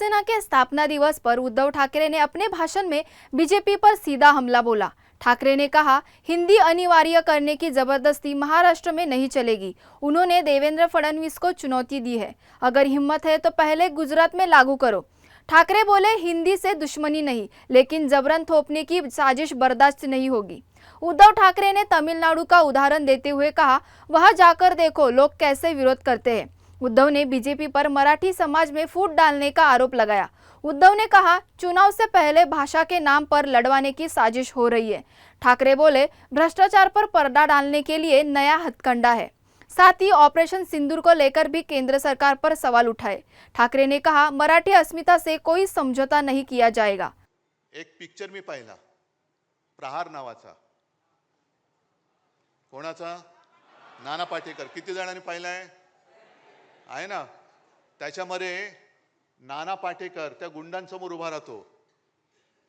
शिवसेना के स्थापना दिवस पर उद्धव ठाकरे ने अपने भाषण में बीजेपी पर सीधा हमला बोला। ठाकरे ने कहा, हिंदी अनिवार्य करने की जबरदस्ती महाराष्ट्र में नहीं चलेगी। उन्होंने देवेंद्र फडणवीस को चुनौती दी है, अगर हिम्मत है तो पहले गुजरात में लागू करो। ठाकरे बोले, हिंदी से दुश्मनी नहीं, लेकिन जबरन थोपने की साजिश बर्दाश्त नहीं होगी। उद्धव ठाकरे ने तमिलनाडु का उदाहरण देते हुए कहा, वहां जाकर देखो लोग कैसे विरोध करते हैं। उद्धव ने बीजेपी पर मराठी समाज में फूट डालने का आरोप लगाया। उद्धव ने कहा, चुनाव से पहले भाषा के नाम पर लड़वाने की साजिश हो रही है। ठाकरे बोले, भ्रष्टाचार पर पर्दा डालने के लिए नया हथकंडा है। साथ ही ऑपरेशन सिंदूर को लेकर भी केंद्र सरकार पर सवाल उठाए। ठाकरे ने कहा, मराठी अस्मिता से कोई समझौता नहीं किया जाएगा। एक पिक्चर मी पाहिला, प्रहार नावाचा. कोणाचा? नाना पाटेकर. किती जणांनी पाहिलाय? आहे ना. त्याच्यामध्ये नाना पाटेकर त्या गुंडांसमोर उभा राहतो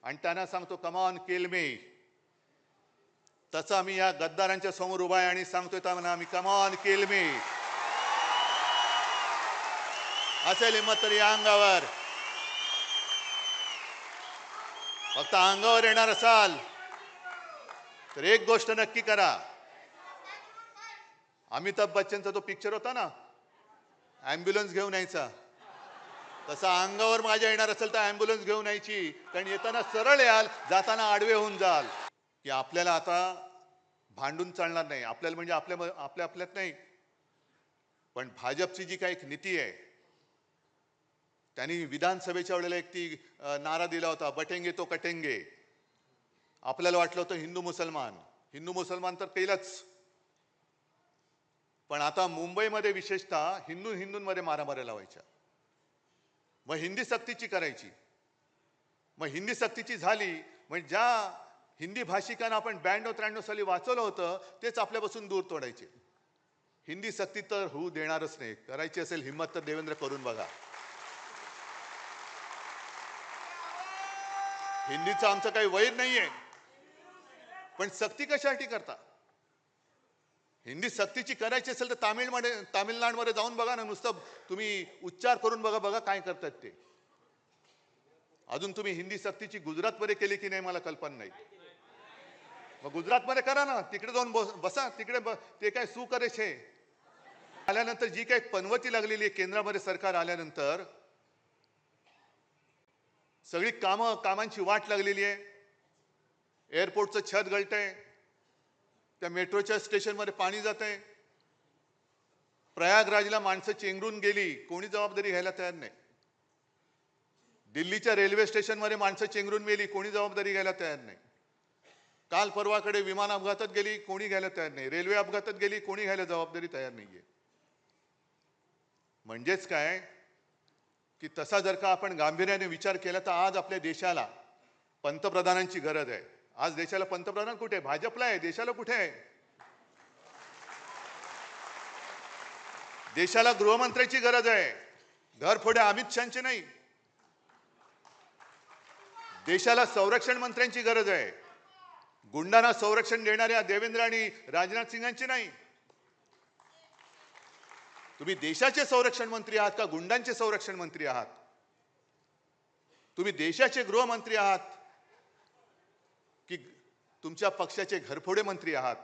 आणि त्यांना सांगतो, कम ऑन किल मी. तसं आम्ही या गद्दारांच्या समोर उभा आहे आणि सांगतोय त्यांना, आम्ही कम ऑन किल मी. असेल हिम्मत तर या अंगावर. फक्त अंगावर येणार असाल तर एक गोष्ट नक्की करा. अमिताभ बच्चनचा तो पिक्चर होता ना, ॲम्ब्युलन्स घेऊन यायचा, तसा अंगावर माझ्या येणार असेल तर ॲम्ब्युलन्स घेऊन यायची. कारण येताना सरळ याल, जाताना आडवे होऊन जाल. की आपल्याला आता भांडून चालणार नाही. आपल्याला म्हणजे आपल्यात नाही, पण भाजपची जी काही नीती आहे, त्यांनी विधानसभेच्या वेळेला एक ती नारा दिला होता, बटेंगे तो कटेंगे. आपल्याला वाटलं होतं हिंदू मुसलमान तर केलंच, पण आता मुंबईमध्ये विशेषतः हिंदूंमध्ये मारामाऱ्या लावायच्या. मग हिंदी सक्तीची करायची. मग हिंदी सक्तीची झाली, म्हणजे ज्या हिंदी भाषिकांना आपण 92-93 साली वाचवलं होतं तेच आपल्यापासून दूर तोडायचे. हिंदी सक्ती तर होऊ देणारच नाही. करायची असेल हिम्मत तर देवेंद्र करून बघा. हिंदीचं आमचं काही वैर नाहीये, पण सक्ती कशासाठी करता? हिंदी सक्तीची करायची असेल तर तामिळनाडूमध्ये जाऊन बघा ना. नुसतं तुम्ही उच्चार करून बघा काय करतात ते. अजून तुम्ही हिंदी सक्तीची गुजरातमध्ये केली की नाही मला कल्पना नाही. मग गुजरातमध्ये करा ना, तिकडे जाऊन बसा. तिकडे ते काय सुकरेश आहे. आल्यानंतर जी काही पनवती लागलेली आहे केंद्रामध्ये सरकार आल्यानंतर, सगळी कामांची वाट लागलेली आहे. एअरपोर्टचं छत गळतंय, त्या मेट्रोच्या स्टेशनमध्ये पाणी जातंय. प्रयागराजला माणसं चेंगरून गेली, कोणी जबाबदारी घ्यायला तयार नाही. दिल्लीच्या रेल्वे स्टेशनमध्ये माणसं चेंगरून गेली, कोणी जबाबदारी घ्यायला तयार नाही. काल परवाकडे विमान अपघातात गेली, कोणी घ्यायला तयार नाही. रेल्वे अपघातात गेली, कोणी घ्यायला जबाबदारी तयार नाहीये. म्हणजेच काय की तसा जर का आपण गांभीर्याने विचार केला तर आज आपल्या देशाला पंतप्रधानांची गरज आहे. आज देशाला पंतप्रधान कुठे आहे? भाजपला आहे. देशाला कुठे आहे? देशाला गृहमंत्र्याची गरज आहे. घरफोडे अमित शहाची नाही. देशाला संरक्षण मंत्र्यांची गरज आहे. गुंडांना संरक्षण देणाऱ्या देवेंद्र आणि राजनाथ सिंगांची नाही. तुम्ही देशाचे संरक्षण मंत्री आहात का गुंडांचे संरक्षण मंत्री आहात? तुम्ही देशाचे गृहमंत्री आहात की तुमच्या पक्षाचे घरफोडे मंत्री आहात?